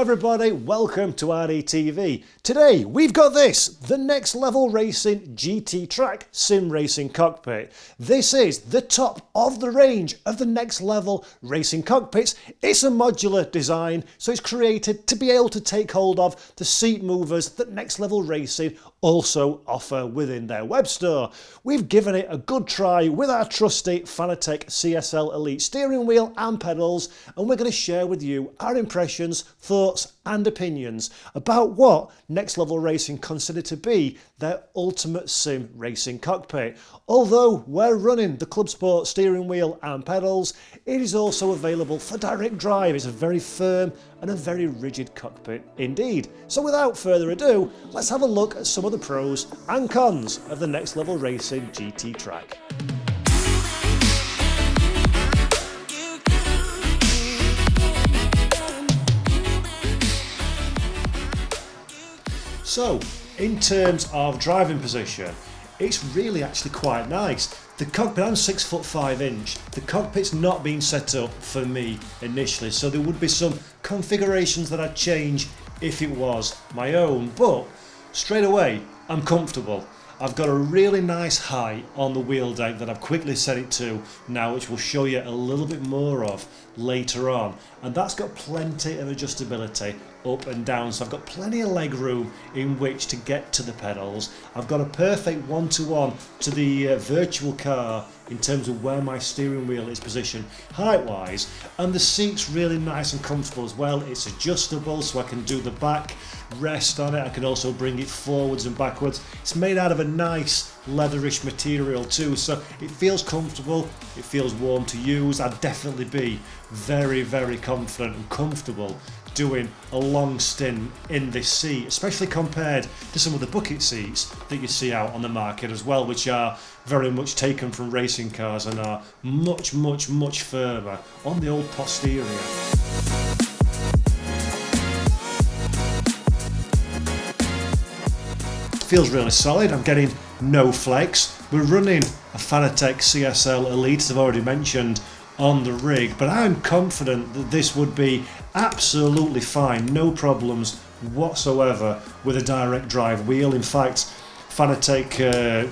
everybody, welcome to RDTV. Today we've got this, the Next Level Racing GT Track Sim Racing Cockpit. This is the top of the range of the Next Level Racing cockpits. It's a modular design, so it's created to be able to take hold of the seat movers that Next Level Racing also offer within their web store. We've given it a good try with our trusty Fanatec CSL Elite steering wheel and pedals, and we're going to share with you our impressions, thoughts and opinions about what Next Level Racing consider to be their ultimate sim racing cockpit. Although we're running the Club Sport steering wheel and pedals, it is also available for direct drive. It's a very firm and a very rigid cockpit indeed. So without further ado, let's have a look at some of the pros and cons of the Next Level Racing GT Track. So, in terms of driving position, it's really actually quite nice. The cockpit, I'm 6'5". The cockpit's not been set up for me initially, so there would be some configurations that I'd change if it was my own, but straight away, I'm comfortable. I've got a really nice height on the wheel deck that I've quickly set it to now, which we'll show you a little bit more of later on. And that's got plenty of adjustability up and down, so I've got plenty of leg room in which to get to the pedals. I've got a perfect one-to-one to the virtual car in terms of where my steering wheel is positioned height-wise, and the seat's really nice and comfortable as well. It's adjustable, so I can do the back rest on it. I can also bring it forwards and backwards. It's made out of a nice leatherish material too, so it feels comfortable, it feels warm to use. I'd definitely be very, very confident and comfortable doing a long stint in this seat, especially compared to some of the bucket seats that you see out on the market as well, which are very much taken from racing cars and are much, much, much firmer on the old posterior. Feels really solid. I'm getting no flex. We're running a Fanatec CSL Elite, as I've already mentioned, on the rig, but I'm confident that this would be absolutely fine, no problems whatsoever with a direct drive wheel. In fact, Fanatec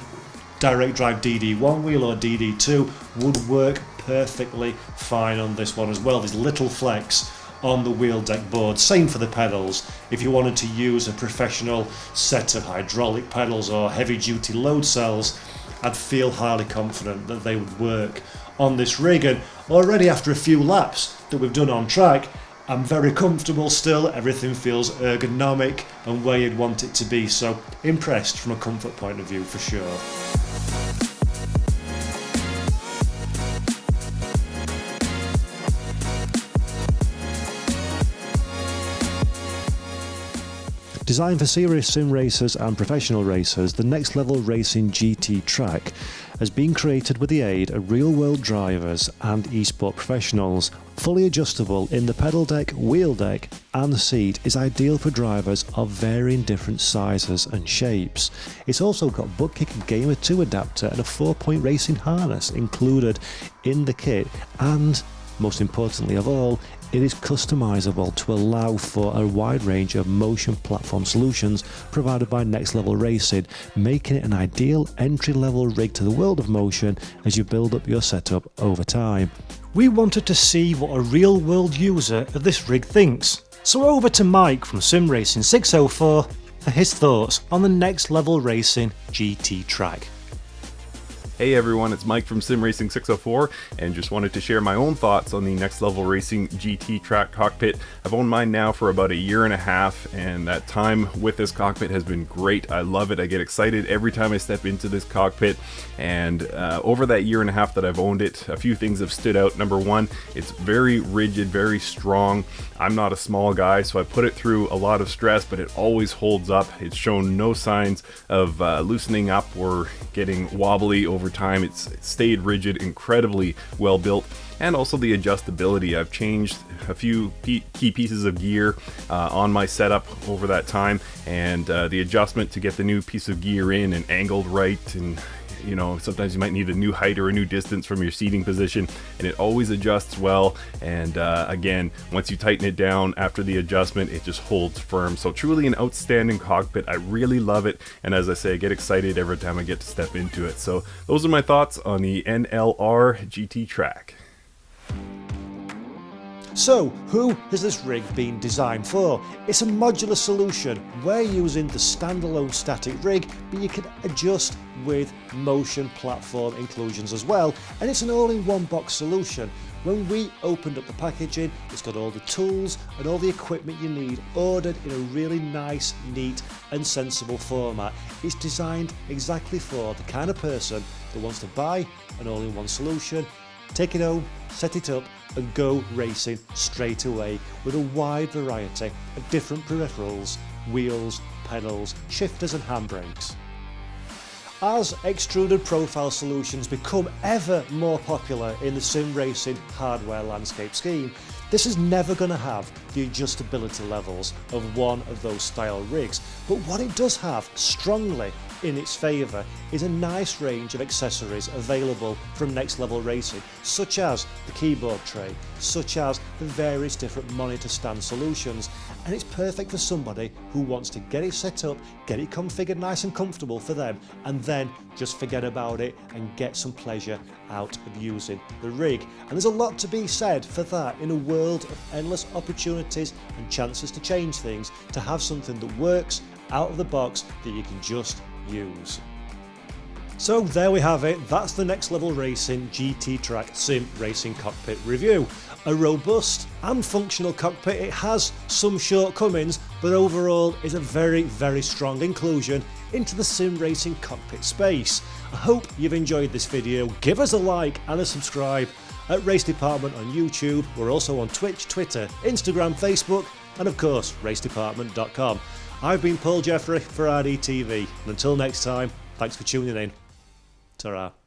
direct drive DD1 wheel or DD2 would work perfectly fine on this one as well. There's little flex on the wheel deck board. Same for the pedals. If you wanted to use a professional set of hydraulic pedals or heavy duty load cells, I'd feel highly confident that they would work on this rig. And already after a few laps that we've done on track, I'm very comfortable still. Everything feels ergonomic and where you'd want it to be, so impressed from a comfort point of view for sure. Designed for serious sim racers and professional racers, the Next Level Racing GT Track has been created with the aid of real-world drivers and esport professionals. Fully adjustable in the pedal deck, wheel deck and the seat, is ideal for drivers of varying different sizes and shapes. It's also got butt kick Gamer 2 adapter and a 4-point racing harness included in the kit, and most importantly of all, it is customizable to allow for a wide range of motion platform solutions provided by Next Level Racing, making it an ideal entry-level rig to the world of motion as you build up your setup over time. We wanted to see what a real-world user of this rig thinks, so over to Mike from Sim Racing 604 for his thoughts on the Next Level Racing GT Track. Hey everyone, it's Mike from Sim Racing 604, and just wanted to share my own thoughts on the Next Level Racing GT Track cockpit. I've owned mine now for about a year and a half, and that time with this cockpit has been great. I love it. I get excited every time I step into this cockpit, and over that year and a half that I've owned it, a few things have stood out. Number one, it's very rigid, very strong. I'm not a small guy, so I put it through a lot of stress, but it always holds up. It's shown no signs of loosening up or getting wobbly over time. It's stayed rigid, incredibly well built, and also the adjustability. I've changed a few key pieces of gear on my setup over that time, and the adjustment to get the new piece of gear in and angled right and You know, sometimes you might need a new height or a new distance from your seating position, and it always adjusts well. And again, once you tighten it down after the adjustment, it just holds firm. So truly an outstanding cockpit. I really love it, and as I say, I get excited every time I get to step into it. So those are my thoughts on the NLR GT Track. So, who has this rig been designed for? It's a modular solution. We're using the standalone static rig, but you can adjust with motion platform inclusions as well, and it's an all-in-one box solution. When we opened up the packaging, it's got all the tools and all the equipment you need ordered in a really nice, neat and sensible format. It's designed exactly for the kind of person that wants to buy an all-in-one solution, take it home, set it up and go racing straight away with a wide variety of different peripherals, wheels, pedals, shifters and handbrakes. As extruded profile solutions become ever more popular in the sim racing hardware landscape scheme, this is never going to have the adjustability levels of one of those style rigs, but what it does have strongly in its favour is a nice range of accessories available from Next Level Racing, such as the keyboard tray, such as the various different monitor stand solutions, and it's perfect for somebody who wants to get it set up, get it configured nice and comfortable for them, and then just forget about it and get some pleasure out of using the rig. And there's a lot to be said for that in a world of endless opportunities and chances to change things, to have something that works out of the box that you can just use. So there we have it, that's the Next Level Racing GT Track Sim Racing Cockpit review. A robust and functional cockpit. It has some shortcomings, but overall is a very, very strong inclusion into the sim racing cockpit space. I hope you've enjoyed this video. Give us a like and a subscribe at Race Department on YouTube. We're also on Twitch, Twitter, Instagram, Facebook, and of course, RaceDepartment.com. I've been Paul Jeffrey for RDTV, and until next time, thanks for tuning in. Ta-ra.